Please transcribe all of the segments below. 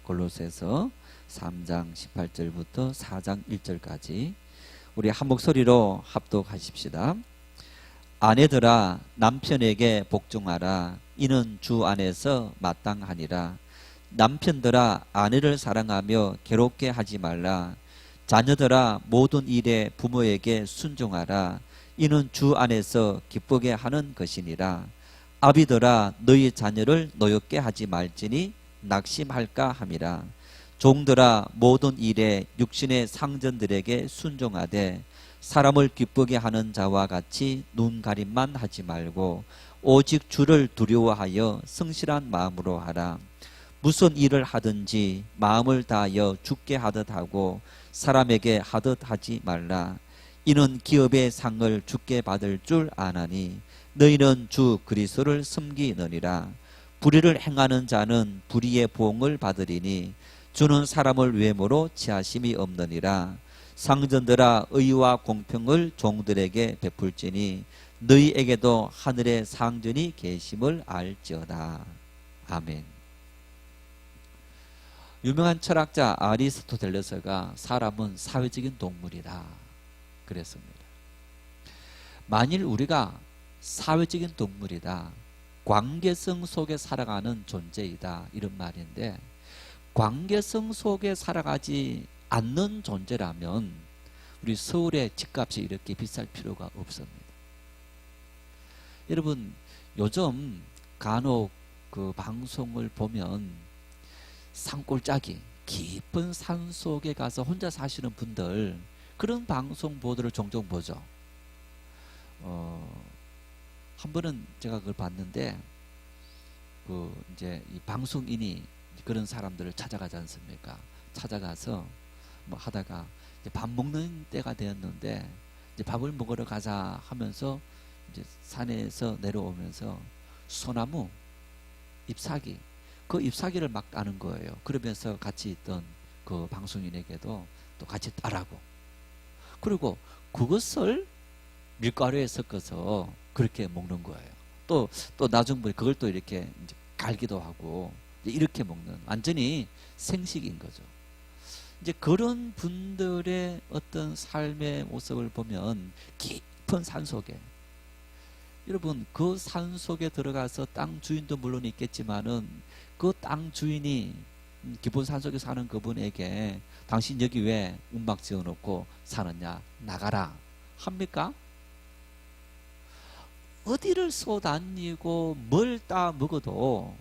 골로새서 3장 18절부터 4장 1절까지 우리 한 목소리로 합독하십시다. 아내들아 남편에게 복종하라. 이는 주 안에서 마땅하니라. 남편들아 아내를 사랑하며 괴롭게 하지 말라. 자녀들아 모든 일에 부모에게 순종하라. 이는 주 안에서 기쁘게 하는 것이니라. 아비들아 너희 자녀를 노엽게 하지 말지니 낙심할까 함이라. 종들아 모든 일에 육신의 상전들에게 순종하되 사람을 기쁘게 하는 자와 같이 눈가림만 하지 말고 오직 주를 두려워하여 성실한 마음으로 하라. 무슨 일을 하든지 마음을 다하여 주께 하듯 하고 사람에게 하듯 하지 말라. 이는 기업의 상을 주께 받을 줄 아나니 너희는 주 그리스도를 섬기느니라. 불의를 행하는 자는 불의의 보응을 받으리니 주는 사람을 외모로 취하심이 없느니라. 상전들아 의와 공평을 종들에게 베풀지니 너희에게도 하늘의 상전이 계심을 알지어다. 아멘. 유명한 철학자 아리스토텔레스가 사람은 사회적인 동물이다 그랬습니다. 만일 우리가 사회적인 동물이다, 관계성 속에 살아가는 존재이다 이런 말인데, 관계성 속에 살아가지 않는 존재라면 우리 서울의 집값이 이렇게 비쌀 필요가 없습니다. 여러분 요즘 간혹 그 방송을 보면 산골짜기 깊은 산 속에 가서 혼자 사시는 분들 그런 방송 보도를 종종 보죠. 한 번은 제가 그걸 봤는데 그 이제 이 방송인이 그런 사람들을 찾아가지 않습니까? 찾아가서 뭐 하다가 이제 밥 먹는 때가 되었는데 이제 밥을 먹으러 가자 하면서 이제 산에서 내려오면서 소나무 잎사귀 그 잎사귀를 막 따는 거예요. 그러면서 같이 있던 그 방송인에게도 또 같이 따라고, 그리고 그것을 밀가루에 섞어서 그렇게 먹는 거예요. 또 나중에 그걸 또 이렇게 이제 갈기도 하고 이렇게 먹는 완전히 생식인 거죠. 이제 그런 분들의 어떤 삶의 모습을 보면 깊은 산속에, 여러분 그 산속에 들어가서 땅 주인도 물론 있겠지만은 그 땅 주인이 기본 산속에 사는 그분에게 당신 여기 왜 움막 지어놓고 사느냐, 나가라 합니까? 어디를 쏘다니고 뭘 따 먹어도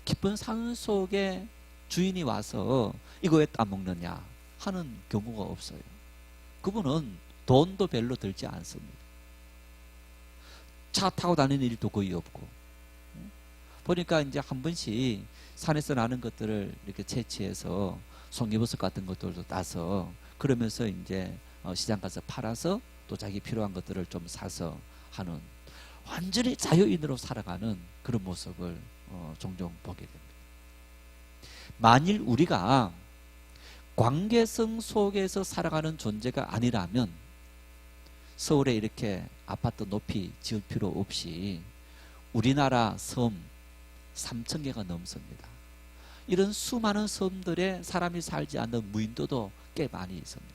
깊은 산속에 주인이 와서 이거 왜 따먹느냐 하는 경우가 없어요. 그분은 돈도 별로 들지 않습니다. 차 타고 다니는 일도 거의 없고, 보니까 이제 한 번씩 산에서 나는 것들을 이렇게 채취해서 송이버섯 같은 것들도 따서 그러면서 이제 시장 가서 팔아서 또 자기 필요한 것들을 좀 사서 하는 완전히 자유인으로 살아가는 그런 모습을 종종 보게 됩니다. 만일 우리가 관계성 속에서 살아가는 존재가 아니라면 서울에 이렇게 아파트 높이 지을 필요 없이 우리나라 섬 3,000개가 넘습니다. 이런 수많은 섬들에 사람이 살지 않는 무인도도 꽤 많이 있습니다.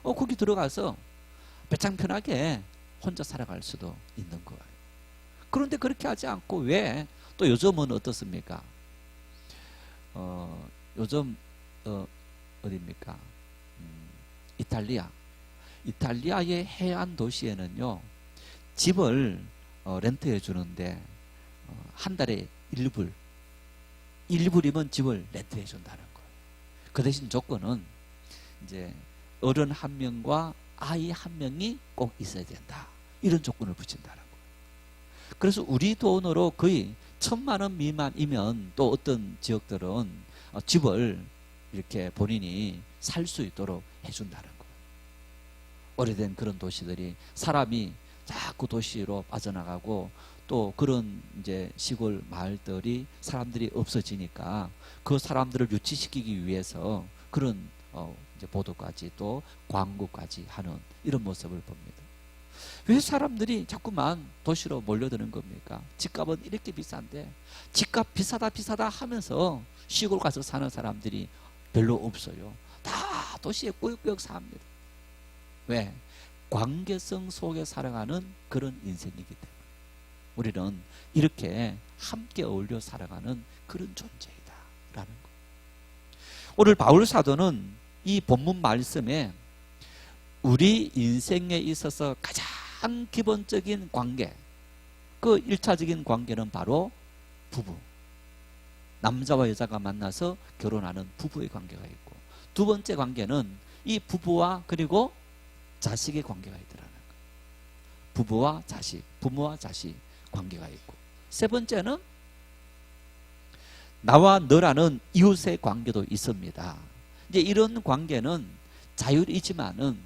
거기 들어가서 배짱 편하게 혼자 살아갈 수도 있는 거예요. 그런데 그렇게 하지 않고 왜 또 요즘은 어떻습니까? 요즘 어디입니까? 이탈리아의 해안 도시에는요 집을 렌트해 주는데 한 달에 1불이면 집을 렌트해 준다는 거예요. 그 대신 조건은 이제 어른 한 명과 아이 한 명이 꼭 있어야 된다 이런 조건을 붙인다는 거예요. 그래서 우리 돈으로 거의 1,000만 원 미만이면 또 어떤 지역들은 집을 이렇게 본인이 살 수 있도록 해준다는 거예요. 오래된 그런 도시들이 사람이 자꾸 도시로 빠져나가고 또 그런 이제 시골 마을들이 사람들이 없어지니까 그 사람들을 유치시키기 위해서 그런 이제 보도까지 또 광고까지 하는 이런 모습을 봅니다. 왜 사람들이 자꾸만 도시로 몰려드는 겁니까? 집값은 이렇게 비싼데 집값 비싸다 비싸다 하면서 시골 가서 사는 사람들이 별로 없어요. 다 도시에 꾸역꾸역 삽니다. 왜? 관계성 속에 살아가는 그런 인생이기 때문에 우리는 이렇게 함께 어울려 살아가는 그런 존재이다 라는 것. 오늘 바울 사도는 이 본문 말씀에 우리 인생에 있어서 가장 기본적인 관계, 그 1차적인 관계는 바로 부부, 남자와 여자가 만나서 결혼하는 부부의 관계가 있고, 두 번째 관계는 이 부부와 그리고 자식의 관계가 있더라는 거예요. 부부와 자식, 부모와 자식 관계가 있고, 세 번째는 나와 너라는 이웃의 관계도 있습니다. 이제 이런 관계는 자율이지만은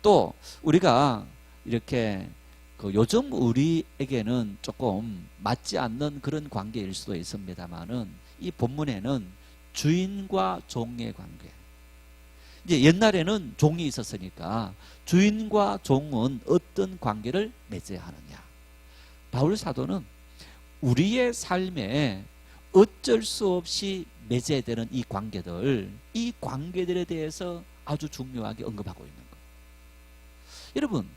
또 우리가 이렇게 요즘 우리에게는 조금 맞지 않는 그런 관계일 수도 있습니다만은 이 본문에는 주인과 종의 관계. 이제 옛날에는 종이 있었으니까 주인과 종은 어떤 관계를 맺어야 하느냐. 바울 사도는 우리의 삶에 어쩔 수 없이 맺어야 되는 이 관계들, 이 관계들에 대해서 아주 중요하게 언급하고 있는 거예요. 여러분,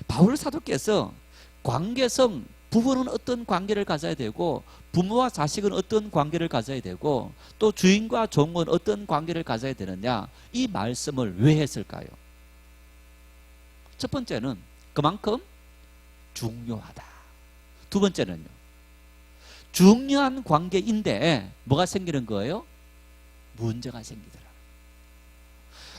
바울 사도께서 관계성, 부부는 어떤 관계를 가져야 되고 부모와 자식은 어떤 관계를 가져야 되고 또 주인과 종은 어떤 관계를 가져야 되느냐, 이 말씀을 왜 했을까요? 첫 번째는 그만큼 중요하다. 두 번째는요, 중요한 관계인데 뭐가 생기는 거예요? 문제가 생기더라.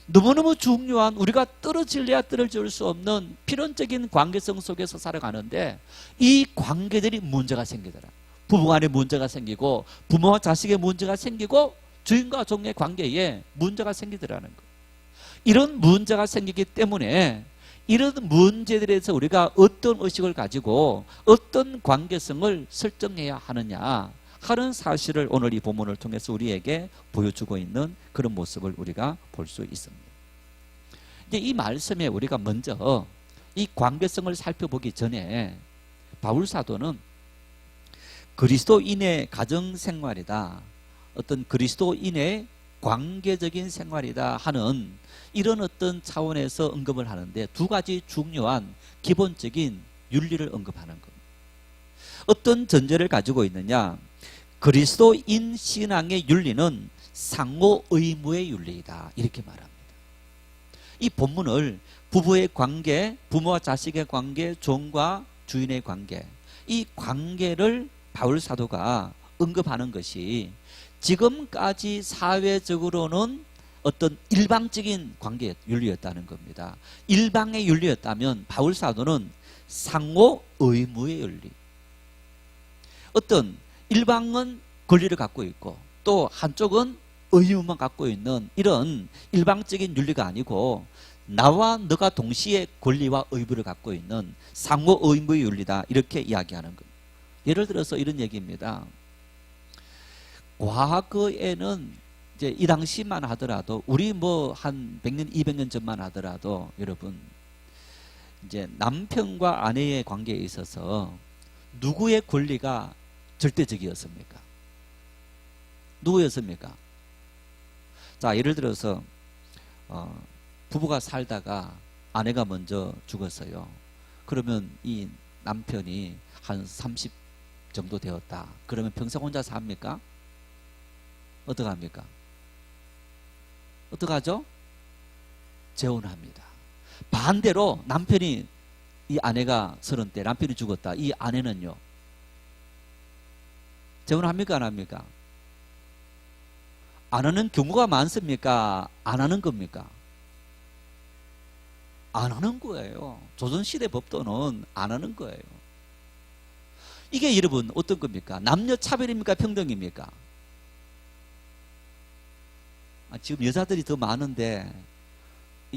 너무너무 중요한, 우리가 떨어질래야 떨어질 수 없는 필연적인 관계성 속에서 살아가는데 이 관계들이 문제가 생기더라. 부부간에 문제가 생기고 부모와 자식의 문제가 생기고 주인과 종의 관계에 문제가 생기더라는 거. 이런 문제가 생기기 때문에 이런 문제들에서 우리가 어떤 의식을 가지고 어떤 관계성을 설정해야 하느냐 하는 사실을 오늘 이 본문을 통해서 우리에게 보여주고 있는 그런 모습을 우리가 볼 수 있습니다. 이제 이 말씀에 우리가 먼저 이 관계성을 살펴보기 전에 바울 사도는 그리스도인의 가정 생활이다, 어떤 그리스도인의 관계적인 생활이다 하는 이런 어떤 차원에서 언급을 하는데 두 가지 중요한 기본적인 윤리를 언급하는 겁니다. 어떤 전제를 가지고 있느냐? 그리스도인 신앙의 윤리는 상호 의무의 윤리이다, 이렇게 말합니다. 이 본문을 부부의 관계, 부모와 자식의 관계, 종과 주인의 관계, 이 관계를 바울 사도가 언급하는 것이 지금까지 사회적으로는 어떤 일방적인 관계 윤리였다는 겁니다. 일방의 윤리였다면 바울 사도는 상호 의무의 윤리, 어떤 일방은 권리를 갖고 있고 또 한쪽은 의무만 갖고 있는 이런 일방적인 윤리가 아니고 나와 너가 동시에 권리와 의무를 갖고 있는 상호 의무의 윤리다, 이렇게 이야기하는 겁니다. 예를 들어서 이런 얘기입니다. 과거에는 이제 이 당시만 하더라도 우리 뭐 한 100년, 200년 전만 하더라도 여러분 이제 남편과 아내의 관계에 있어서 누구의 권리가 절대적이었습니까? 누구였습니까? 자, 예를 들어서 부부가 살다가 아내가 먼저 죽었어요. 그러면 이 남편이 한 30 정도 되었다. 그러면 평생 혼자 삽니까? 어떡합니까? 어떡하죠? 재혼합니다. 반대로 남편이, 이 아내가 30대, 남편이 죽었다. 이 아내는요, 재혼합니까? 안 합니까? 안 하는 경우가 많습니까? 안 하는 겁니까? 안 하는 거예요. 조선시대 법도는 안 하는 거예요. 이게 여러분 어떤 겁니까? 남녀 차별입니까? 평등입니까? 지금 여자들이 더 많은데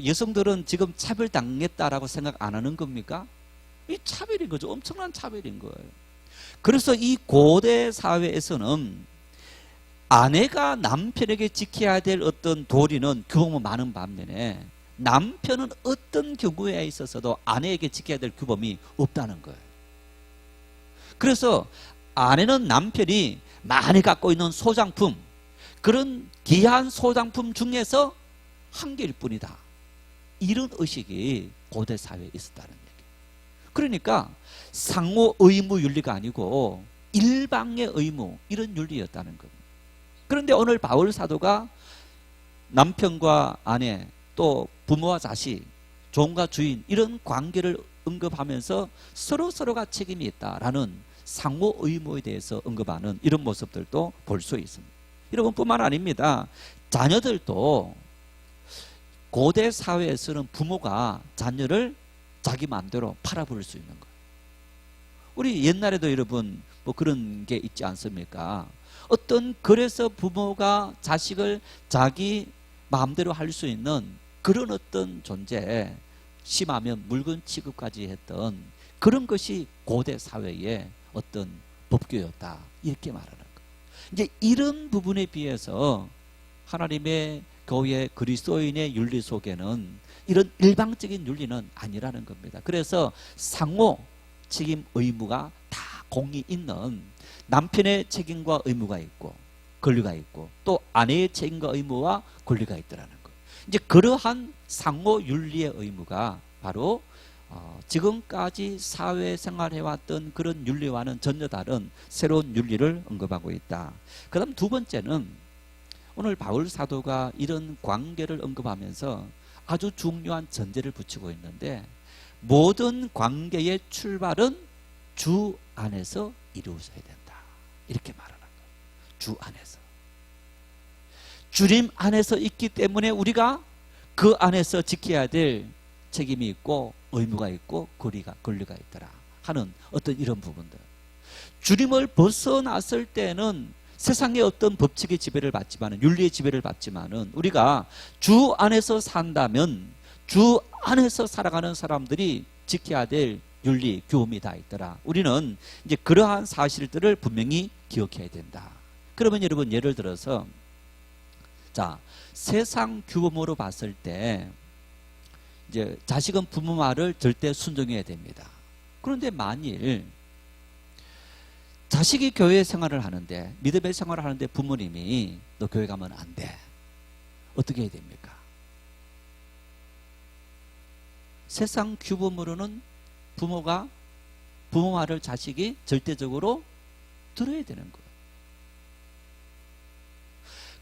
여성들은 지금 차별당했다라고 생각 안 하는 겁니까? 이 차별인 거죠. 엄청난 차별인 거예요. 그래서 이 고대 사회에서는 아내가 남편에게 지켜야 될 어떤 도리는 규모가 많은 반면에 남편은 어떤 경우에 있어서도 아내에게 지켜야 될 규범이 없다는 거예요. 그래서 아내는 남편이 많이 갖고 있는 소장품, 그런 귀한 소장품 중에서 한 개일 뿐이다. 이런 의식이 고대 사회에 있었다는 얘기예요. 그러니까 상호 의무 윤리가 아니고 일방의 의무, 이런 윤리였다는 겁니다. 그런데 오늘 바울 사도가 남편과 아내, 또 부모와 자식, 종과 주인, 이런 관계를 언급하면서 서로가 책임이 있다라는 상호 의무에 대해서 언급하는 이런 모습들도 볼 수 있습니다. 여러분, 뿐만 아닙니다. 자녀들도 고대 사회에서는 부모가 자녀를 자기 마음대로 팔아버릴 수 있는 거예요. 우리 옛날에도 여러분 뭐 그런 게 있지 않습니까? 어떤, 그래서 부모가 자식을 자기 마음대로 할 수 있는 그런 어떤 존재, 심하면 물건 취급까지 했던 그런 것이 고대 사회의 어떤 법규였다, 이렇게 말하는 거예요. 이제 이런 부분에 비해서 하나님의 교회 그리스도인의 윤리 속에는 이런 일방적인 윤리는 아니라는 겁니다. 그래서 상호 책임 의무가 다 공이 있는, 남편의 책임과 의무가 있고 권리가 있고, 또 아내의 책임과 의무와 권리가 있더라는 거예요. 이제 그러한 상호 윤리의 의무가 바로 지금까지 사회생활해왔던 그런 윤리와는 전혀 다른 새로운 윤리를 언급하고 있다. 그 다음 두 번째는 오늘 바울 사도가 이런 관계를 언급하면서 아주 중요한 전제를 붙이고 있는데, 모든 관계의 출발은 주 안에서 이루어져야 된다, 이렇게 말하는 거예요. 주 안에서. 주님 안에서 있기 때문에 우리가 그 안에서 지켜야 될 책임이 있고 의무가 있고 권리가 있더라 하는 어떤 이런 부분들. 주님을 벗어났을 때는 세상의 어떤 법칙의 지배를 받지만은, 윤리의 지배를 받지만은, 우리가 주 안에서 산다면 주 안에서 살아가는 사람들이 지켜야 될 윤리 규범이 다 있더라. 우리는 이제 그러한 사실들을 분명히 기억해야 된다. 그러면 여러분, 예를 들어서 자, 세상 규범으로 봤을 때 이제 자식은 부모 말을 절대 순종해야 됩니다. 그런데 만일 자식이 교회 생활을 하는데, 믿음의 생활을 하는데 부모님이 너 교회 가면 안 돼, 어떻게 해야 됩니까? 세상 규범으로는 부모가 부모 말을 자식이 절대적으로 들어야 되는 거예요.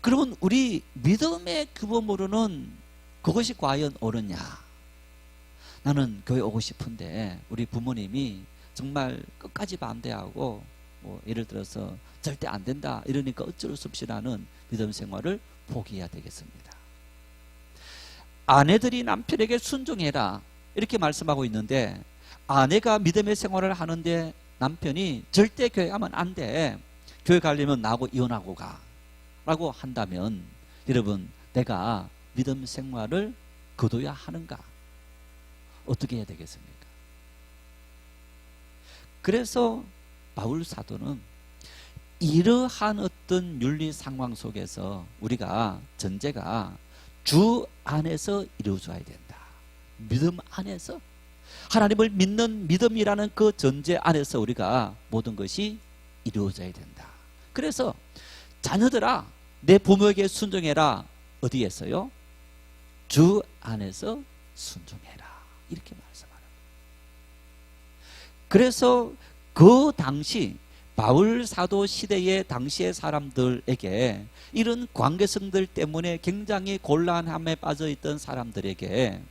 그러면 우리 믿음의 규범으로는 그것이 과연 옳으냐? 나는 교회 오고 싶은데 우리 부모님이 정말 끝까지 반대하고 뭐 예를 들어서 절대 안 된다 이러니까 어쩔 수 없이 나는 믿음 생활을 포기해야 되겠습니다. 아내들이 남편에게 순종해라 이렇게 말씀하고 있는데, 아내가 믿음의 생활을 하는데 남편이 절대 교회 가면 안 돼, 교회 가려면 나하고 이혼하고 가 라고 한다면, 여러분, 내가 믿음 생활을 거둬야 하는가? 어떻게 해야 되겠습니까? 그래서 바울 사도는 이러한 어떤 윤리 상황 속에서 우리가 전제가 주 안에서 이루어져야 된다. 믿음 안에서, 하나님을 믿는 믿음이라는 그 전제 안에서 우리가 모든 것이 이루어져야 된다. 그래서 자녀들아, 내 부모에게 순종해라. 어디에서요? 주 안에서 순종해라. 이렇게 말씀하는 거예요. 그래서 그 당시 바울 사도 시대의 당시의 사람들에게, 이런 관계성들 때문에 굉장히 곤란함에 빠져 있던 사람들에게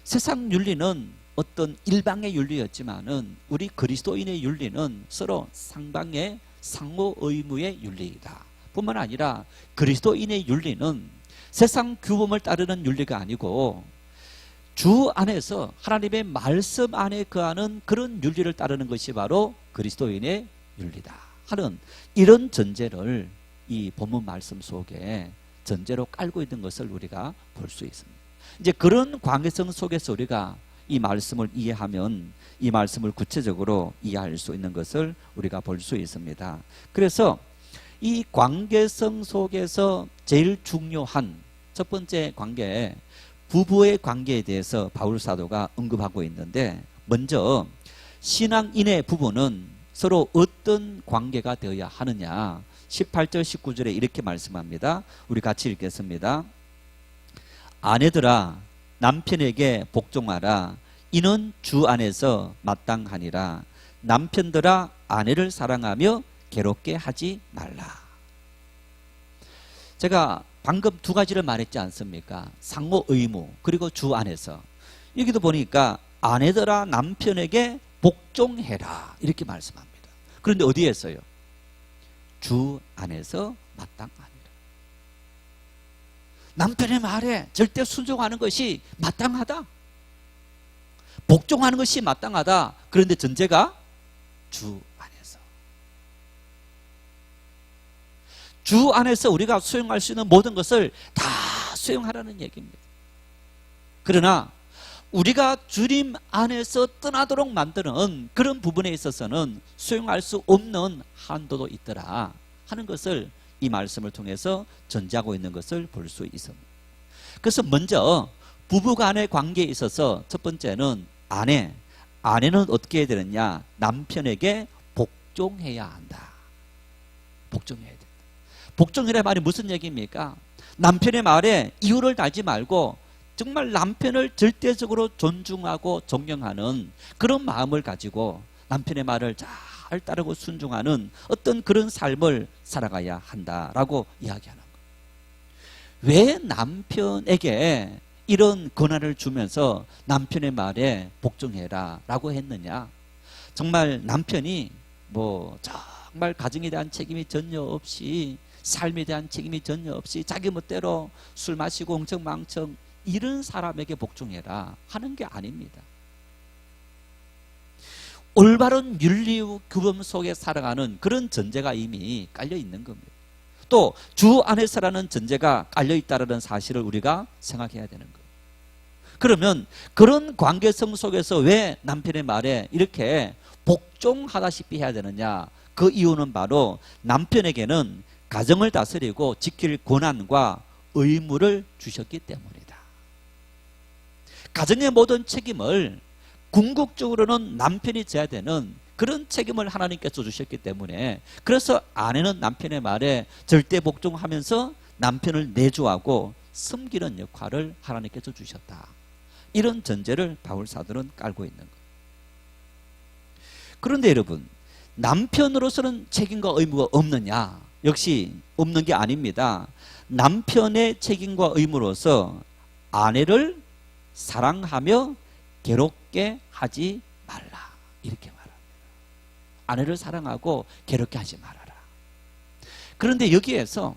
세상 윤리는 어떤 일방의 윤리였지만은 우리 그리스도인의 윤리는 서로 상방의 상호 의무의 윤리이다. 뿐만 아니라 그리스도인의 윤리는 세상 규범을 따르는 윤리가 아니고 주 안에서 하나님의 말씀 안에 거하는 그런 윤리를 따르는 것이 바로 그리스도인의 윤리다 하는 이런 전제를 이 본문 말씀 속에 전제로 깔고 있는 것을 우리가 볼 수 있습니다. 이제 그런 관계성 속에서 우리가 이 말씀을 이해하면 이 말씀을 구체적으로 이해할 수 있는 것을 우리가 볼 수 있습니다. 그래서 이 관계성 속에서 제일 중요한 첫 번째 관계, 부부의 관계에 대해서 바울 사도가 언급하고 있는데, 먼저 신앙인의 부부는 서로 어떤 관계가 되어야 하느냐, 18절 19절에 이렇게 말씀합니다. 우리 같이 읽겠습니다. 아내들아 남편에게 복종하라. 이는 주 안에서 마땅하니라. 남편들아 아내를 사랑하며 괴롭게 하지 말라. 제가 방금 두 가지를 말했지 않습니까? 상호 의무, 그리고 주 안에서. 여기도 보니까 아내들아 남편에게 복종해라 이렇게 말씀합니다. 그런데 어디에서요? 주 안에서 마땅하니라. 남편의 말에 절대 순종하는 것이 마땅하다, 복종하는 것이 마땅하다. 그런데 전제가 주 안에서. 주 안에서 우리가 수용할 수 있는 모든 것을 다 수용하라는 얘기입니다. 그러나 우리가 주님 안에서 떠나도록 만드는 그런 부분에 있어서는 수용할 수 없는 한도도 있더라 하는 것을 이 말씀을 통해서 전제하고 있는 것을 볼 수 있습니다. 그래서 먼저 부부간의 관계에 있어서 첫 번째는 아내는 어떻게 해야 되느냐? 남편에게 복종해야 한다. 복종해야 된다. 복종이라는 말이 무슨 얘기입니까? 남편의 말에 이유를 달지 말고 정말 남편을 절대적으로 존중하고 존경하는 그런 마음을 가지고 남편의 말을 잘 따르고 순종하는 어떤 그런 삶을 살아가야 한다라고 이야기하는 거예요. 왜 남편에게 이런 권한을 주면서 남편의 말에 복종해라 라고 했느냐? 정말 남편이 정말 가정에 대한 책임이 전혀 없이, 삶에 대한 책임이 전혀 없이 자기 멋대로 술 마시고 엉청망청 이런 사람에게 복종해라 하는 게 아닙니다. 올바른 윤리와 규범 속에 살아가는 그런 전제가 이미 깔려 있는 겁니다. 또 주 안에서라는 전제가 깔려 있다는 사실을 우리가 생각해야 되는 거예요. 그러면 그런 관계성 속에서 왜 남편의 말에 이렇게 복종하다시피 해야 되느냐? 그 이유는 바로 남편에게는 가정을 다스리고 지킬 권한과 의무를 주셨기 때문이다. 가정의 모든 책임을 궁극적으로는 남편이 져야 되는 그런 책임을 하나님께서 주셨기 때문에, 그래서 아내는 남편의 말에 절대 복종하면서 남편을 내조하고 섬기는 역할을 하나님께서 주셨다. 이런 전제를 바울 사도는 깔고 있는 거예요. 그런데 여러분, 남편으로서는 책임과 의무가 없느냐? 역시 없는 게 아닙니다. 남편의 책임과 의무로서 아내를 사랑하며 괴롭게 하지 말라 이렇게 말합니다. 아내를 사랑하고 괴롭게 하지 말아라. 그런데 여기에서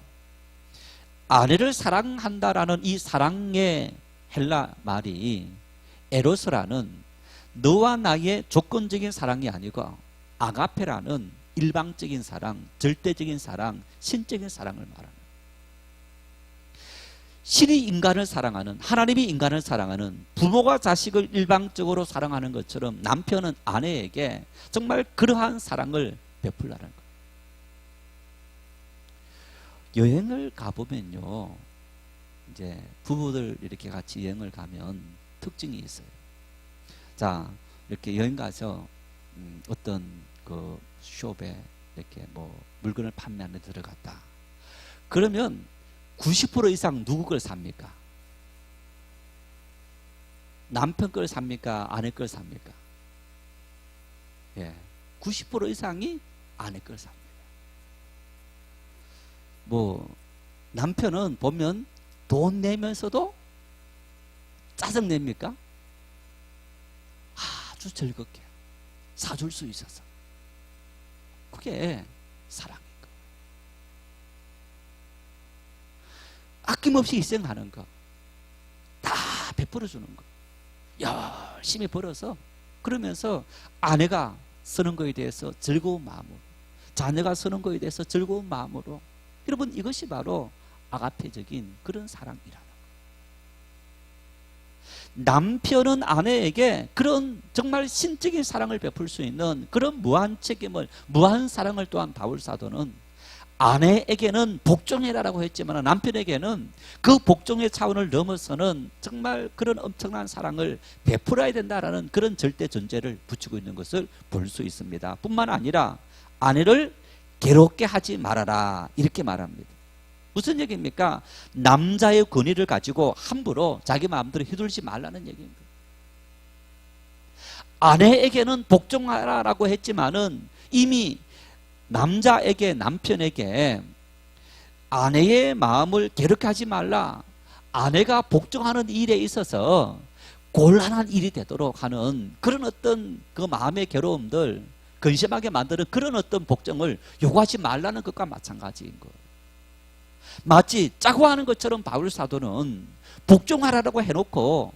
아내를 사랑한다라는 이 사랑의 헬라 말이 에로스라는 너와 나의 조건적인 사랑이 아니고 아가페라는 일방적인 사랑, 절대적인 사랑, 신적인 사랑을 말합니다. 신이 인간을 사랑하는, 하나님이 인간을 사랑하는, 부모가 자식을 일방적으로 사랑하는 것처럼 남편은 아내에게 정말 그러한 사랑을 베풀라는 거예요. 여행을 가보면요, 이제 부부들 이렇게 같이 여행을 가면 특징이 있어요. 자, 이렇게 여행 가서 어떤 그 숍에 이렇게 물건을 판매하는 데 들어갔다. 그러면 90% 이상 누구 걸 삽니까? 남편 걸 삽니까? 아내 걸 삽니까? 예, 90% 이상이 아내 걸 삽니다. 남편은 보면 돈 내면서도 짜증 냅니까? 아주 즐겁게 사줄 수 있어서. 그게 사랑인 거. 아낌없이 희생하는 거, 다 베풀어 주는 거, 열심히 벌어서, 그러면서 아내가 쓰는 거에 대해서 즐거운 마음으로, 자녀가 쓰는 거에 대해서 즐거운 마음으로. 여러분, 이것이 바로 아가페적인 그런 사랑이라는 거예요. 남편은 아내에게 그런 정말 신적인 사랑을 베풀 수 있는 그런 무한 책임을, 무한 사랑을 또한 바울 사도는 아내에게는 복종해라라고 했지만 남편에게는 그 복종의 차원을 넘어서는 정말 그런 엄청난 사랑을 베풀어야 된다라는 그런 절대 전제를 붙이고 있는 것을 볼 수 있습니다. 뿐만 아니라 아내를 괴롭게 하지 말아라 이렇게 말합니다. 무슨 얘기입니까? 남자의 권위를 가지고 함부로 자기 마음대로 휘둘지 말라는 얘기입니다. 아내에게는 복종하라라고 했지만은 이미 남편에게 아내의 마음을 괴롭게 하지 말라, 아내가 복종하는 일에 있어서 곤란한 일이 되도록 하는 그런 어떤 그 마음의 괴로움들, 근심하게 만드는 그런 어떤 복종을 요구하지 말라는 것과 마찬가지인 거예요. 마치 짜고 하는 것처럼 바울 사도는 복종하라고 해놓고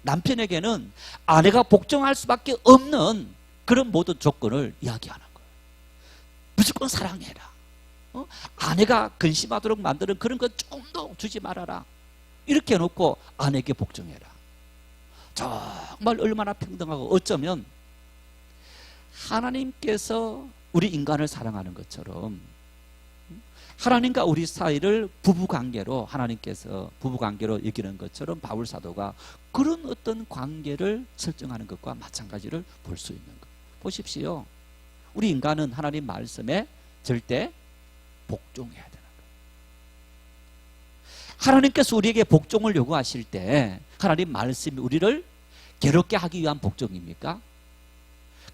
남편에게는 아내가 복종할 수밖에 없는 그런 모든 조건을 이야기하는 거예요. 무조건 사랑해라. 아내가 근심하도록 만드는 그런 것 조금도 주지 말아라. 이렇게 해놓고 아내에게 복종해라. 정말 얼마나 평등하고, 어쩌면 하나님께서 우리 인간을 사랑하는 것처럼 하나님과 우리 사이를 부부관계로 하나님께서 부부관계로 여기는 것처럼 바울 사도가 그런 어떤 관계를 설정하는 것과 마찬가지를 볼 수 있는 것. 보십시오. 우리 인간은 하나님 말씀에 절대 복종해야 되는 거예요. 하나님께서 우리에게 복종을 요구하실 때 하나님 말씀이 우리를 괴롭게 하기 위한 복종입니까?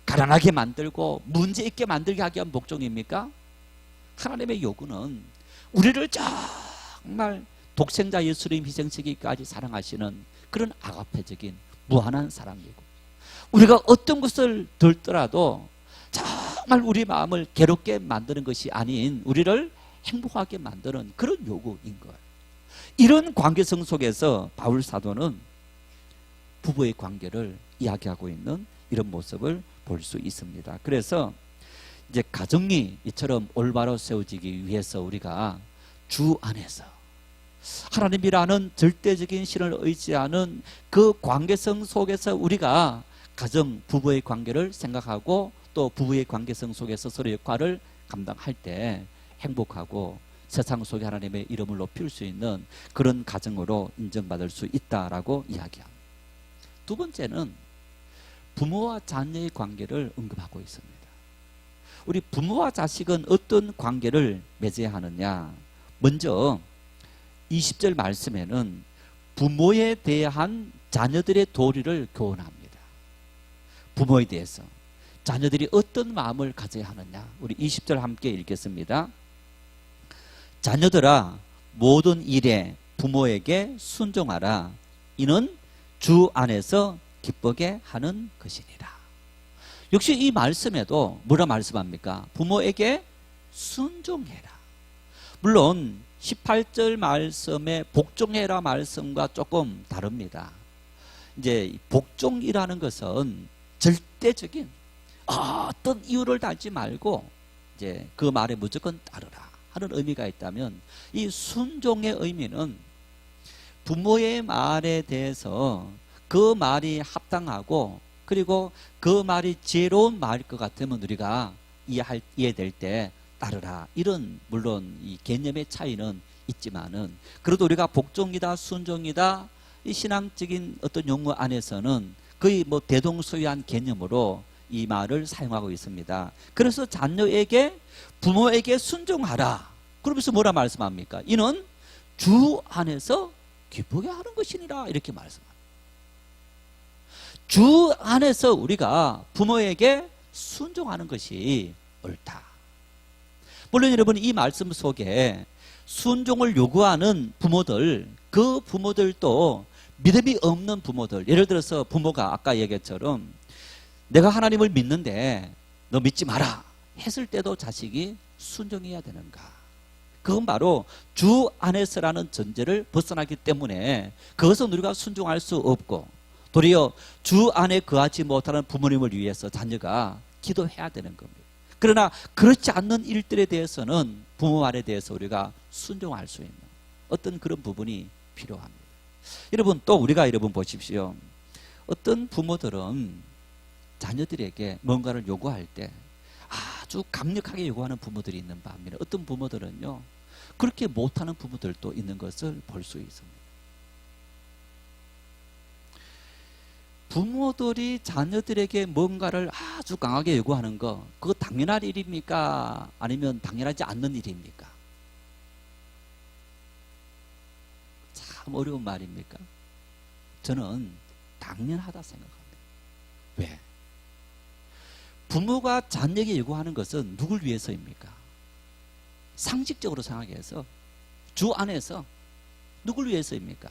가난하게 만들고 문제 있게 만들게 하기 위한 복종입니까? 하나님의 요구는 우리를 정말 독생자 예수님 희생시키기까지 사랑하시는 그런 아가페적인 무한한 사랑이고, 우리가 어떤 것을 들더라도 정말 우리 마음을 괴롭게 만드는 것이 아닌 우리를 행복하게 만드는 그런 요구인 거예요. 이런 관계성 속에서 바울 사도는 부부의 관계를 이야기하고 있는 이런 모습을 볼 수 있습니다. 그래서 이제 가정이 이처럼 올바로 세워지기 위해서 우리가 주 안에서 하나님이라는 절대적인 신을 의지하는 그 관계성 속에서 우리가 가정, 부부의 관계를 생각하고 또 부부의 관계성 속에서 서로의 역할을 감당할 때 행복하고 세상 속에 하나님의 이름을 높일 수 있는 그런 가정으로 인정받을 수 있다라고 이야기합니다. 두 번째는 부모와 자녀의 관계를 언급하고 있습니다. 우리 부모와 자식은 어떤 관계를 맺어야 하느냐? 먼저 20절 말씀에는 부모에 대한 자녀들의 도리를 교훈합니다. 부모에 대해서 자녀들이 어떤 마음을 가져야 하느냐? 우리 20절 함께 읽겠습니다. 자녀들아, 모든 일에 부모에게 순종하라. 이는 주 안에서 기쁘게 하는 것이니라. 역시 이 말씀에도 뭐라 말씀합니까? 부모에게 순종해라. 물론 18절 말씀의 복종해라 말씀과 조금 다릅니다. 이제 복종이라는 것은 절대적인 어떤 이유를 달지 말고 이제 그 말에 무조건 따르라 하는 의미가 있다면, 이 순종의 의미는 부모의 말에 대해서 그 말이 합당하고 그리고 그 말이 지혜로운 말일 것 같으면 우리가 이해될 때 따르라, 이런 물론 이 개념의 차이는 있지만은, 그래도 우리가 복종이다 순종이다 이 신앙적인 어떤 용어 안에서는 거의 뭐 대동소이한 개념으로 이 말을 사용하고 있습니다. 그래서 자녀에게 부모에게 순종하라. 그러면서 뭐라 말씀합니까? 이는 주 안에서 기쁘게 하는 것이니라, 이렇게 말씀합니다. 주 안에서 우리가 부모에게 순종하는 것이 옳다. 물론 여러분, 이 말씀 속에 순종을 요구하는 부모들, 그 부모들도 믿음이 없는 부모들, 예를 들어서 부모가 아까 얘기했처럼 내가 하나님을 믿는데 너 믿지 마라 했을 때도 자식이 순종해야 되는가? 그건 바로 주 안에서라는 전제를 벗어나기 때문에 그것은 우리가 순종할 수 없고, 도리어 주 안에 거하지 못하는 부모님을 위해서 자녀가 기도해야 되는 겁니다. 그러나 그렇지 않는 일들에 대해서는 부모 말에 대해서 우리가 순종할 수 있는 어떤 그런 부분이 필요합니다. 여러분, 또 우리가 여러분 보십시오. 어떤 부모들은 자녀들에게 뭔가를 요구할 때 아주 강력하게 요구하는 부모들이 있는 반면에 어떤 부모들은요 그렇게 못하는 부모들도 있는 것을 볼 수 있습니다. 부모들이 자녀들에게 뭔가를 아주 강하게 요구하는 거 그거 당연한 일입니까? 아니면 당연하지 않는 일입니까? 참 어려운 말입니까? 저는 당연하다 생각합니다. 왜? 부모가 자녀에게 요구하는 것은 누굴 위해서입니까? 상식적으로 생각해서 주 안에서 누굴 위해서입니까?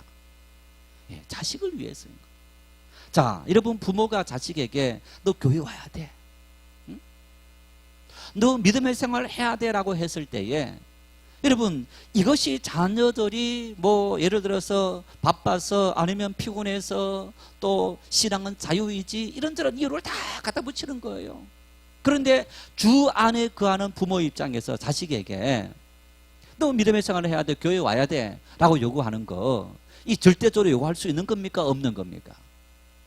예, 자식을 위해서입니다. 자, 여러분 부모가 자식에게 너 교회 와야 돼. 응? 너 믿음의 생활을 해야 돼 라고 했을 때에 여러분 이것이 자녀들이 뭐 예를 들어서 바빠서 아니면 피곤해서 또 신앙은 자유이지 이런저런 이유를 다 갖다 붙이는 거예요. 그런데 주 안에 거하는 부모 입장에서 자식에게 너 믿음의 생활을 해야 돼 교회 와야 돼 라고 요구하는 거 이 절대적으로 요구할 수 있는 겁니까 없는 겁니까?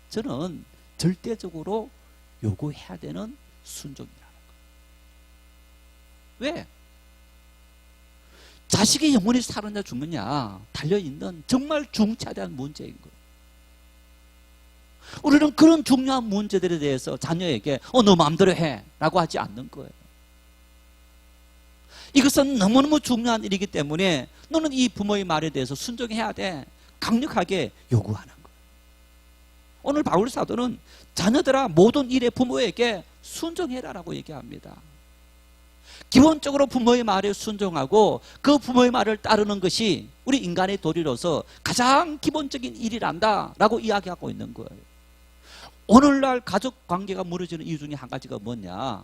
저는 절대적으로 요구해야 되는 순종이라는 거예요. 왜? 자식이 영원히 살았냐 죽느냐 달려있는 정말 중차대한 문제인 거예요. 우리는 그런 중요한 문제들에 대해서 자녀에게 너 마음대로 해 라고 하지 않는 거예요. 이것은 너무너무 중요한 일이기 때문에 너는 이 부모의 말에 대해서 순종해야 돼 강력하게 요구하는 거예요. 오늘 바울 사도는 자녀들아 모든 일에 부모에게 순종해라라고 얘기합니다. 기본적으로 부모의 말에 순종하고 그 부모의 말을 따르는 것이 우리 인간의 도리로서 가장 기본적인 일이란다 라고 이야기하고 있는 거예요. 오늘날 가족 관계가 무너지는 이유 중에 한 가지가 뭐냐,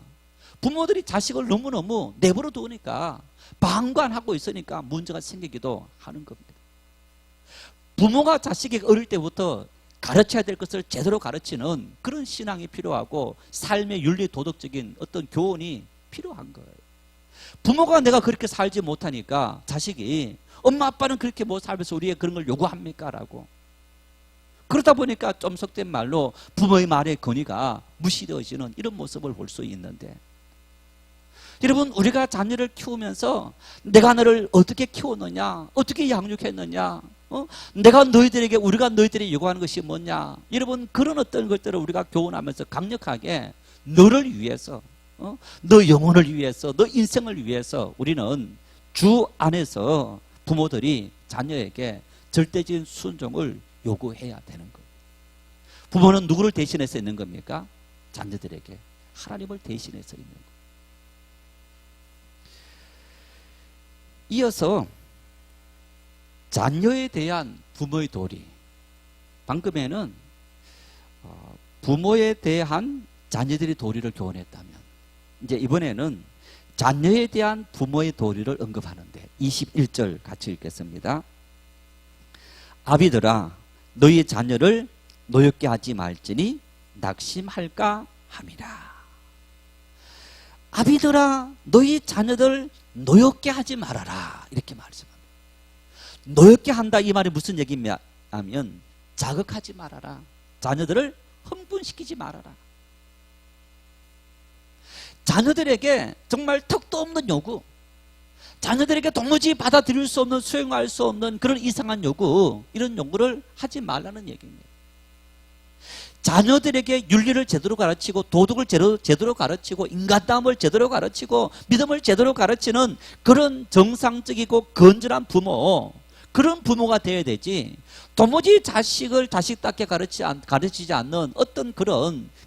부모들이 자식을 너무너무 내버려 두니까 방관하고 있으니까 문제가 생기기도 하는 겁니다. 부모가 자식에게 어릴 때부터 가르쳐야 될 것을 제대로 가르치는 그런 신앙이 필요하고 삶의 윤리 도덕적인 어떤 교훈이 필요한 거예요. 부모가 내가 그렇게 살지 못하니까 자식이 엄마 아빠는 그렇게 못 살면서 우리에게 그런 걸 요구합니까? 라고. 그러다 보니까 좀 속된 말로 부모의 말의 권위가 무시되어지는 이런 모습을 볼 수 있는데, 여러분 우리가 자녀를 키우면서 내가 너를 어떻게 키웠느냐, 어떻게 양육했느냐, 내가 너희들에게 우리가 너희들이 요구하는 것이 뭐냐, 여러분 그런 어떤 것들을 우리가 교훈하면서 강력하게 너를 위해서, 너 영혼을 위해서, 너 인생을 위해서 우리는 주 안에서 부모들이 자녀에게 절대적인 순종을 요구해야 되는 거예요. 부모는 누구를 대신해서 있는 겁니까? 자녀들에게 하나님을 대신해서 있는 거예요. 이어서 자녀에 대한 부모의 도리, 방금에는 부모에 대한 자녀들의 도리를 교훈했다면 이제 이번에는 자녀에 대한 부모의 도리를 언급하는데 21절 같이 읽겠습니다. 아비들아 너희 자녀를 노엽게 하지 말지니 낙심할까 함이라. 아비들아 너희 자녀들 노엽게 하지 말아라 이렇게 말씀합니다. 노엽게 한다 이 말이 무슨 얘기냐면 자극하지 말아라, 자녀들을 흥분시키지 말아라. 자녀들에게 정말 턱도 없는 요구, 자녀들에게 도무지 받아들일 수 없는, 수용할 수 없는 그런 이상한 요구, 이런 요구를 하지 말라는 얘기입니다. 자녀들에게 윤리를 제대로 가르치고 도덕을 제대로 가르치고 인간다움을 제대로 가르치고 믿음을 제대로 가르치는 그런 정상적이고 건전한 부모, 그런 부모가 되어야 되지, 도무지 자식을 자식답게 가르치지 않는 어떤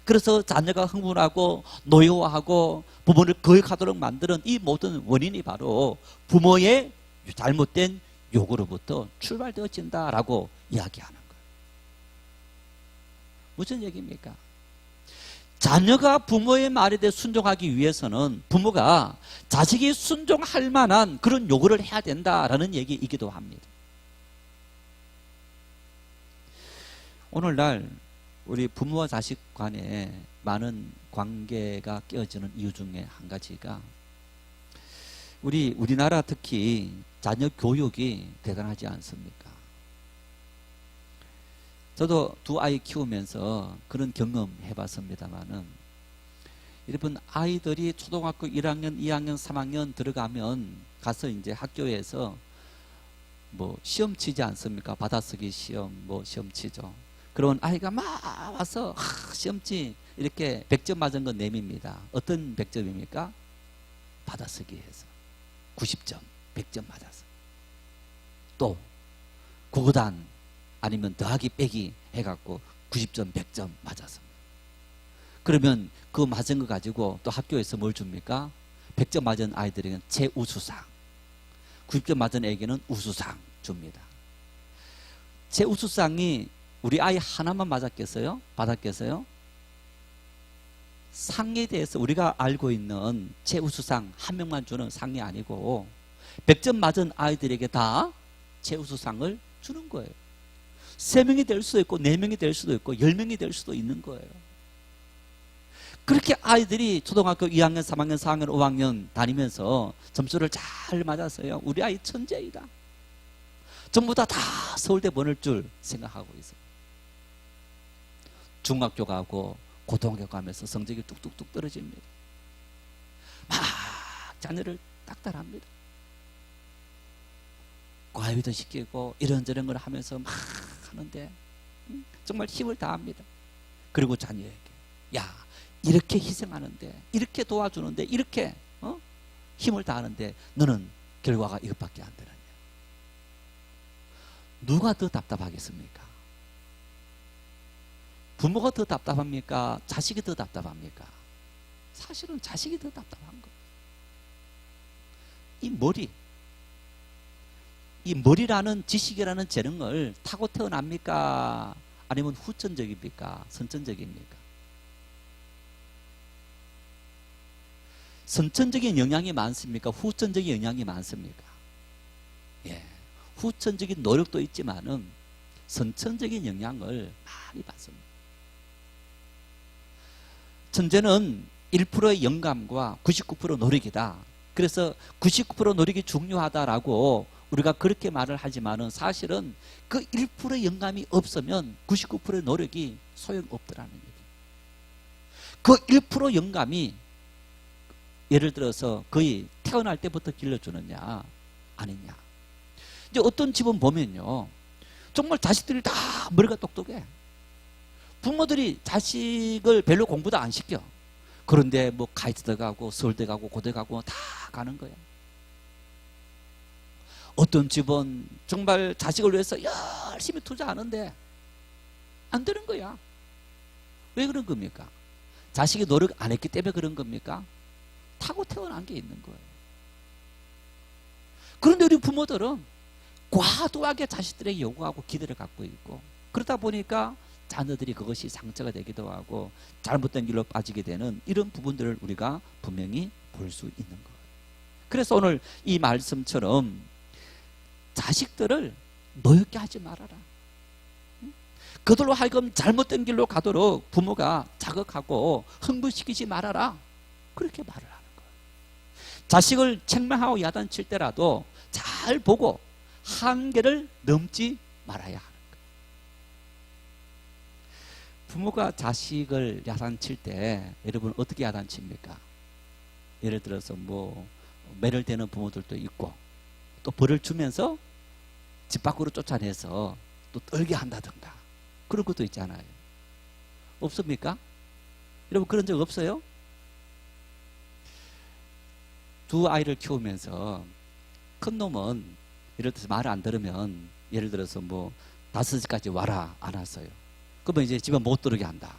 그래서 자녀가 흥분하고 노여워하고 부모를 거역하도록 만드는 이 모든 원인이 바로 부모의 잘못된 요구로부터 출발되어진다라고 이야기하는 거예요. 무슨 얘기입니까? 자녀가 부모의 말에 대해 순종하기 위해서는 부모가 자식이 순종할 만한 그런 요구를 해야 된다라는 얘기이기도 합니다. 오늘날 우리 부모와 자식 간에 많은 관계가 깨어지는 이유 중에 한 가지가 우리나라 특히 자녀 교육이 대단하지 않습니까? 저도 두 아이 키우면서 그런 경험 해봤습니다만은 여러분 아이들이 초등학교 1학년, 2학년, 3학년 들어가면 가서 이제 학교에서 뭐 시험 치지 않습니까? 받아쓰기 시험 뭐 시험 치죠. 그러면 아이가 막 와서 시험지 이렇게 100점 맞은 건 내밉니다. 어떤 100점입니까? 받아쓰기에서 90점, 100점 맞아서. 또 국어단 아니면 더하기 빼기 해갖고 90점, 100점 맞아서. 그러면 그 맞은 거 가지고 또 학교에서 뭘 줍니까? 100점 맞은 아이들에게는 최우수상, 90점 맞은 애에게는 우수상 줍니다. 최우수상이 우리 아이 하나만 맞았겠어요? 받았겠어요? 상에 대해서 우리가 알고 있는 최우수상 한 명만 주는 상이 아니고 100점 맞은 아이들에게 다 최우수상을 주는 거예요. 3명이 될 수도 있고 4명이 될 수도 있고 10명이 될 수도 있는 거예요. 그렇게 아이들이 초등학교 2학년, 3학년, 4학년, 5학년 다니면서 점수를 잘 맞았어요. 우리 아이 천재이다. 전부 다 서울대 보낼 줄 생각하고 있어요. 중학교 가고 고등학교 가면서 성적이 뚝뚝뚝 떨어집니다. 막 자녀를 딱달합니다. 과외도 시키고 이런저런 걸 하면서 막 하는데 정말 힘을 다합니다. 그리고 자녀에게 야 이렇게 희생하는데 이렇게 도와주는데 이렇게 힘을 다하는데 너는 결과가 이것밖에 안 되느냐. 누가 더 답답하겠습니까? 부모가 더 답답합니까? 자식이 더 답답합니까? 사실은 자식이 더 답답한 거예요. 이 머리라는 지식이라는 재능을 타고 태어납니까? 아니면 후천적입니까? 선천적입니까? 선천적인 영향이 많습니까? 후천적인 영향이 많습니까? 예, 후천적인 노력도 있지만은 선천적인 영향을 많이 받습니다. 천재는 1%의 영감과 99% 노력이다. 그래서 99% 노력이 중요하다라고 우리가 그렇게 말을 하지만은 사실은 그 1%의 영감이 없으면 99%의 노력이 소용없더라는 얘기예요. 그 1% 영감이 예를 들어서 거의 태어날 때부터 길러주느냐 아니냐. 이제 어떤 집은 보면요 정말 자식들이 다 머리가 똑똑해. 부모들이 자식을 별로 공부도 안 시켜. 그런데 뭐 카이스트 가고 서울대 가고 고대 가고 다 가는 거야. 어떤 집은 정말 자식을 위해서 열심히 투자하는데 안 되는 거야. 왜 그런 겁니까? 자식이 노력 안 했기 때문에 그런 겁니까? 타고 태어난 게 있는 거예요. 그런데 우리 부모들은 과도하게 자식들에게 요구하고 기대를 갖고 있고 그러다 보니까 자녀들이 그것이 상처가 되기도 하고 잘못된 길로 빠지게 되는 이런 부분들을 우리가 분명히 볼 수 있는 거예요. 그래서 오늘 이 말씀처럼 자식들을 노엽게 하지 말아라. 그들로 하여금 잘못된 길로 가도록 부모가 자극하고 흥분시키지 말아라. 그렇게 말을 하는 거예요. 자식을 책망하고 야단칠 때라도 잘 보고 한계를 넘지 말아야 하는 거예요. 부모가 자식을 야단칠 때 여러분 어떻게 야단칩니까? 예를 들어서 뭐 매를 대는 부모들도 있고 또 벌을 주면서 집 밖으로 쫓아내서 또 떨게 한다든가 그런 것도 있잖아요. 없습니까? 여러분 그런 적 없어요? 두 아이를 키우면서 큰 놈은 예를 들어서 말을 안 들으면 예를 들어서 뭐 5시까지 와라 안 왔어요. 그러면 이제 집에 못 들어오게 한다.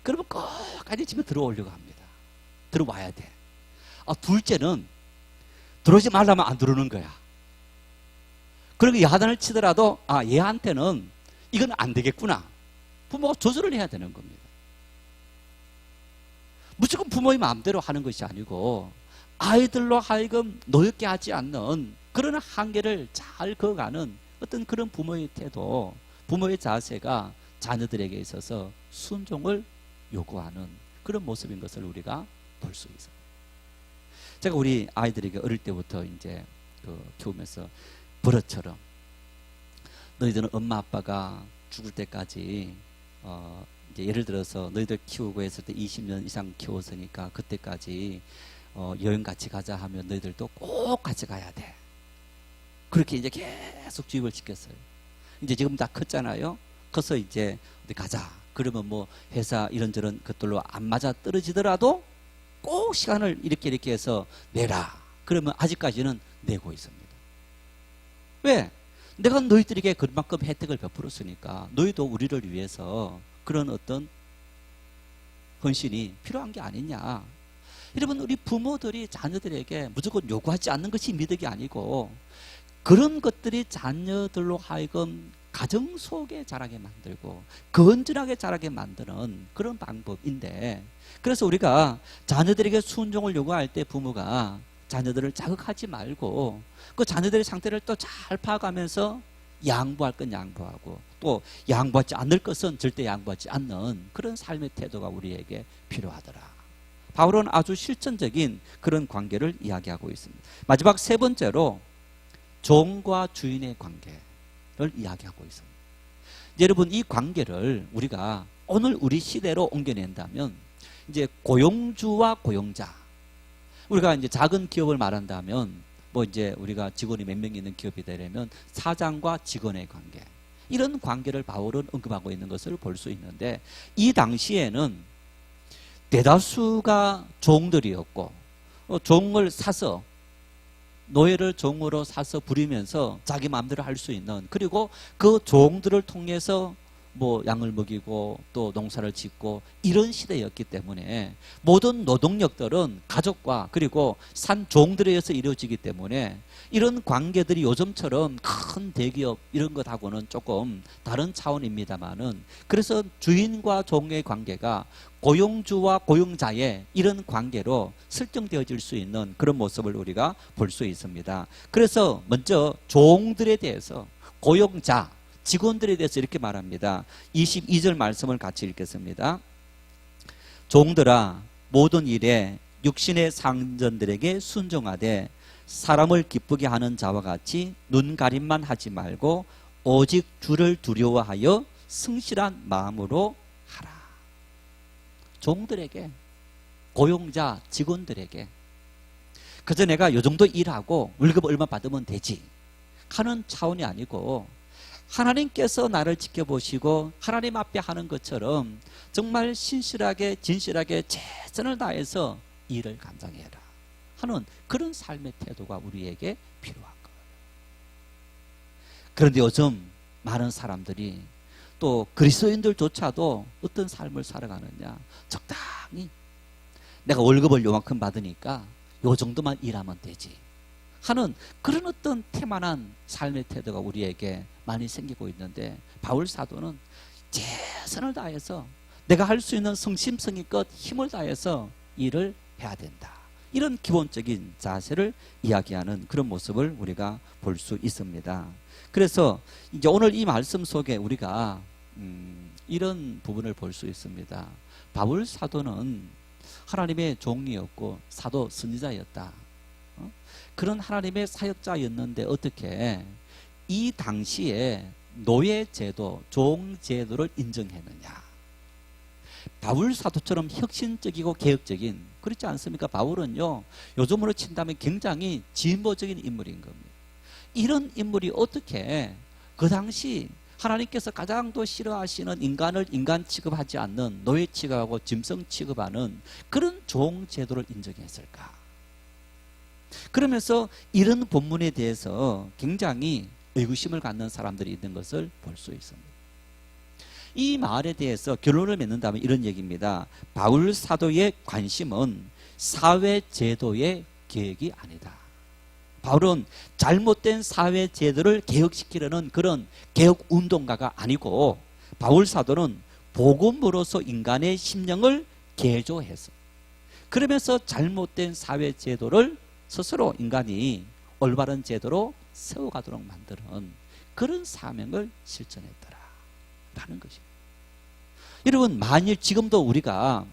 그러면 끝까지 집에 들어오려고 합니다. 들어와야 돼. 둘째는 들어오지 말라면 안 들어오는 거야. 그리고 야단을 치더라도 얘한테는 이건 안 되겠구나. 부모가 조절을 해야 되는 겁니다. 무조건 부모의 마음대로 하는 것이 아니고 아이들로 하여금 노엽게 하지 않는 그런 한계를 잘 그어가는 어떤 그런 부모의 태도, 부모의 자세가 자녀들에게 있어서 순종을 요구하는 그런 모습인 것을 우리가 볼 수 있어요. 제가 우리 아이들에게 어릴 때부터 이제 키우면서 버릇처럼 너희들은 엄마 아빠가 죽을 때까지 이제 예를 들어서 너희들 키우고 했을 때 20년 이상 키웠으니까 그때까지 여행 같이 가자 하면 너희들도 꼭 같이 가야 돼. 그렇게 이제 계속 주입을 시켰어요. 이제 지금 다 컸잖아요. 커서 이제 어디 가자. 그러면 뭐 회사 이런저런 것들로 안 맞아 떨어지더라도 꼭 시간을 이렇게 해서 내라. 그러면 아직까지는 내고 있습니다. 왜? 내가 너희들에게 그만큼 혜택을 베풀었으니까 너희도 우리를 위해서 그런 어떤 헌신이 필요한 게 아니냐. 여러분, 우리 부모들이 자녀들에게 무조건 요구하지 않는 것이 미덕이 아니고 그런 것들이 자녀들로 하여금 가정 속에 자라게 만들고 건전하게 자라게 만드는 그런 방법인데, 그래서 우리가 자녀들에게 순종을 요구할 때 부모가 자녀들을 자극하지 말고 그 자녀들의 상태를 또 잘 파악하면서 양보할 건 양보하고 또 양보하지 않을 것은 절대 양보하지 않는 그런 삶의 태도가 우리에게 필요하더라. 바울은 아주 실천적인 그런 관계를 이야기하고 있습니다. 마지막 세 번째로 종과 주인의 관계를 이야기하고 있습니다. 여러분, 이 관계를 우리가 오늘 우리 시대로 옮겨낸다면 이제 고용주와 고용자, 우리가 이제 작은 기업을 말한다면 뭐 이제 우리가 직원이 몇 명 있는 기업이 되려면 사장과 직원의 관계, 이런 관계를 바울은 언급하고 있는 것을 볼 수 있는데, 이 당시에는 대다수가 종들이었고 종을 사서 노예를 종으로 사서 부리면서 자기 마음대로 할 수 있는, 그리고 그 종들을 통해서 뭐 양을 먹이고 또 농사를 짓고 이런 시대였기 때문에 모든 노동력들은 가족과 그리고 산 종들에 의해서 이루어지기 때문에 이런 관계들이 요즘처럼 큰 대기업 이런 것하고는 조금 다른 차원입니다만은, 그래서 주인과 종의 관계가 고용주와 고용자의 이런 관계로 설정되어질 수 있는 그런 모습을 우리가 볼 수 있습니다. 그래서 먼저 종들에 대해서, 고용자 직원들에 대해서 이렇게 말합니다. 22절 말씀을 같이 읽겠습니다. 종들아, 모든 일에 육신의 상전들에게 순종하되 사람을 기쁘게 하는 자와 같이 눈가림만 하지 말고 오직 주를 두려워하여 성실한 마음으로 하라. 종들에게, 고용자 직원들에게 그저 내가 요 정도 일하고 월급 얼마 받으면 되지 하는 차원이 아니고, 하나님께서 나를 지켜보시고 하나님 앞에 하는 것처럼 정말 신실하게 진실하게 최선을 다해서 일을 감당해라 하는 그런 삶의 태도가 우리에게 필요한 거예요. 그런데 요즘 많은 사람들이 또 그리스도인들조차도 어떤 삶을 살아가느냐, 적당히 내가 월급을 요만큼 받으니까 요 정도만 일하면 되지 하는 그런 어떤 태만한 삶의 태도가 우리에게 많이 생기고 있는데, 바울 사도는 최선을 다해서 내가 할 수 있는 성심성의껏 힘을 다해서 일을 해야 된다, 이런 기본적인 자세를 이야기하는 그런 모습을 우리가 볼 수 있습니다. 그래서 이제 오늘 이 말씀 속에 우리가 이런 부분을 볼 수 있습니다. 바울 사도는 하나님의 종이었고 사도 선지자였다. 그런 하나님의 사역자였는데 어떻게 이 당시에 노예제도, 종제도를 인정했느냐. 바울 사도처럼 혁신적이고 개혁적인, 그렇지 않습니까? 바울은요, 요즘으로 친다면 굉장히 진보적인 인물인 겁니다. 이런 인물이 어떻게 그 당시 하나님께서 가장 더 싫어하시는 인간을 인간 취급하지 않는 노예 취급하고 짐승 취급하는 그런 종제도를 인정했을까? 그러면서 이런 본문에 대해서 굉장히 의구심을 갖는 사람들이 있는 것을 볼 수 있습니다. 이 말에 대해서 결론을 맺는다면 이런 얘기입니다. 바울 사도의 관심은 사회제도의 개혁이 아니다. 바울은 잘못된 사회제도를 개혁시키려는 그런 개혁운동가가 아니고, 바울 사도는 복음으로서 인간의 심령을 개조해서 그러면서 잘못된 사회제도를 스스로 인간이 올바른 제도로 세워가도록 만드는 그런 사명을 실천했더라 라는 것입니다. 여러분, 만일 지금도 우리가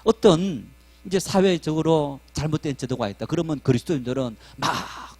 어떤 이제 사회적으로 잘못된 제도가 있다 그러면 그리스도인들은 막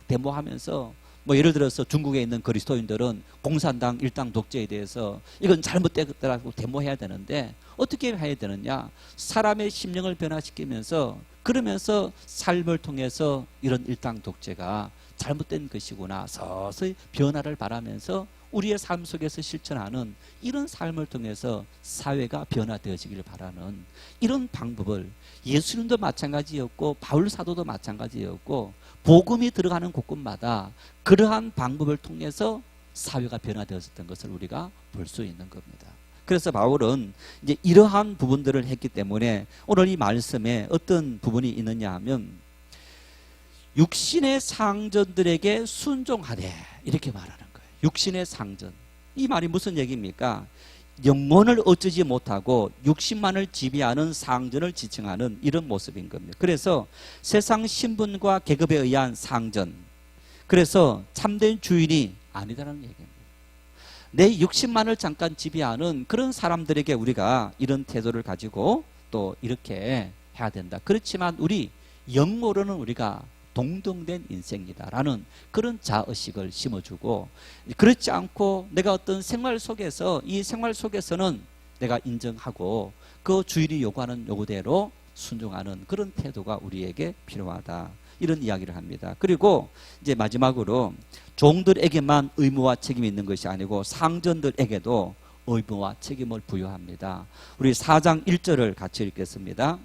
데모하면서 뭐 예를 들어서 중국에 있는 그리스도인들은 공산당 일당 독재에 대해서 이건 잘못됐다고 데모해야 되는데 어떻게 해야 되느냐? 사람의 심령을 변화시키면서 그러면서 삶을 통해서 이런 일당 독재가 잘못된 것이구나 서서히 변화를 바라면서 우리의 삶 속에서 실천하는 이런 삶을 통해서 사회가 변화되어지기를 바라는 이런 방법을 예수님도 마찬가지였고 바울 사도도 마찬가지였고 복음이 들어가는 곳곳마다 그러한 방법을 통해서 사회가 변화되었던 것을 우리가 볼 수 있는 겁니다. 그래서 바울은 이제 이러한 부분들을 했기 때문에 오늘 이 말씀에 어떤 부분이 있느냐 하면 육신의 상전들에게 순종하되 이렇게 말하는 거예요. 육신의 상전. 이 말이 무슨 얘기입니까? 영혼을 어쩌지 못하고 육신만을 지배하는 상전을 지칭하는 이런 모습인 겁니다. 그래서 세상 신분과 계급에 의한 상전, 그래서 참된 주인이 아니다라는 얘기입니다. 내 육신만을 잠깐 지배하는 그런 사람들에게 우리가 이런 태도를 가지고 또 이렇게 해야 된다. 그렇지만 우리 영모로는 우리가 동등된 인생이다라는 그런 자의식을 심어주고, 그렇지 않고 내가 어떤 생활 속에서 이 생활 속에서는 내가 인정하고 그 주인이 요구하는 요구대로 순종하는 그런 태도가 우리에게 필요하다, 이런 이야기를 합니다. 그리고 이제 마지막으로 종들에게만 의무와 책임이 있는 것이 아니고 상전들에게도 의무와 책임을 부여합니다. 우리 4장 1절을 같이 읽겠습니다.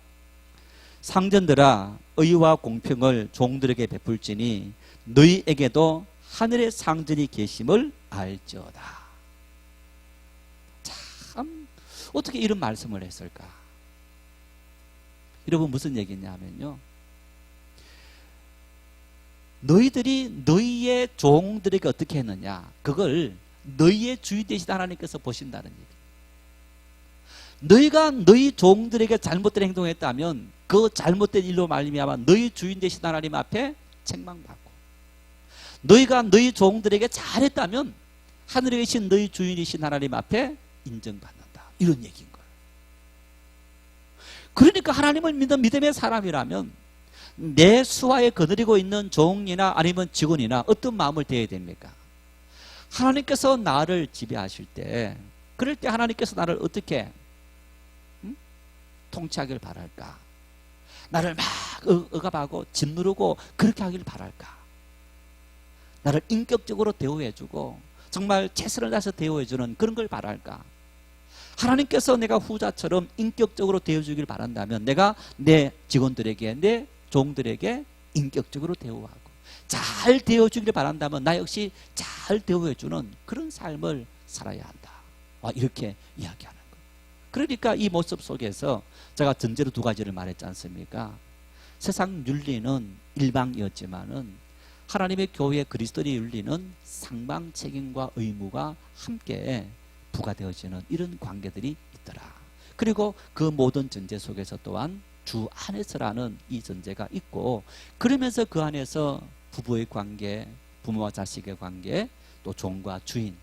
상전들아, 의와 공평을 종들에게 베풀지니 너희에게도 하늘의 상전이 계심을 알지어다. 참 어떻게 이런 말씀을 했을까? 여러분 무슨 얘기냐면요, 너희들이 너희의 종들에게 어떻게 했느냐, 그걸 너희의 주인 되신 하나님께서 보신다는 얘기. 너희가 너희 종들에게 잘못된 행동을 했다면 그 잘못된 일로 말미암아 너희 주인 되신 하나님 앞에 책망받고, 너희가 너희 종들에게 잘했다면 하늘에 계신 너희 주인이신 하나님 앞에 인정받는다, 이런 얘기인 거예요. 그러니까 하나님을 믿는 믿음의 사람이라면 내 수하에 거느리고 있는 종이나 아니면 직원이나 어떤 마음을 대해야 됩니까? 하나님께서 나를 지배하실 때, 그럴 때 하나님께서 나를 어떻게 통치하길 바랄까? 나를 막 억압하고 짓누르고 그렇게 하길 바랄까? 나를 인격적으로 대우해주고 정말 최선을 다해서 대우해주는 그런 걸 바랄까? 하나님께서 내가 후자처럼 인격적으로 대해주길 바란다면 내가 내 직원들에게, 내 종들에게 인격적으로 대우하고 잘 대해주길 바란다면 나 역시 잘 대우해주는 그런 삶을 살아야 한다, 이렇게 이야기하는 거예요. 그러니까 이 모습 속에서 제가 전제로 두 가지를 말했지 않습니까? 세상 윤리는 일방이었지만은 하나님의 교회 그리스도의 윤리는 상방 책임과 의무가 함께 부과되어지는 이런 관계들이 있더라. 그리고 그 모든 전제 속에서 또한 주 안에서라는 이 전제가 있고, 그러면서 그 안에서 부부의 관계, 부모와 자식의 관계, 또 종과 주인,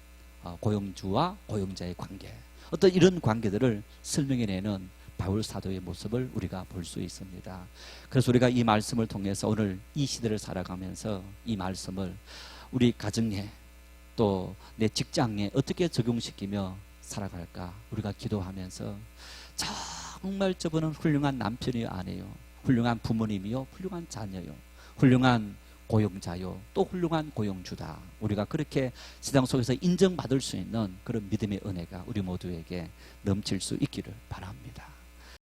고용주와 고용자의 관계, 어떤 이런 관계들을 설명해내는 바울 사도의 모습을 우리가 볼 수 있습니다. 그래서 우리가 이 말씀을 통해서 오늘 이 시대를 살아가면서 이 말씀을 우리 가정에 또 내 직장에 어떻게 적용시키며 살아갈까 우리가 기도하면서, 정말 저분은 훌륭한 남편이요 아내요, 훌륭한 부모님이요, 훌륭한 자녀요, 훌륭한 고용자요, 또 훌륭한 고용주다, 우리가 그렇게 세상 속에서 인정받을 수 있는 그런 믿음의 은혜가 우리 모두에게 넘칠 수 있기를 바랍니다.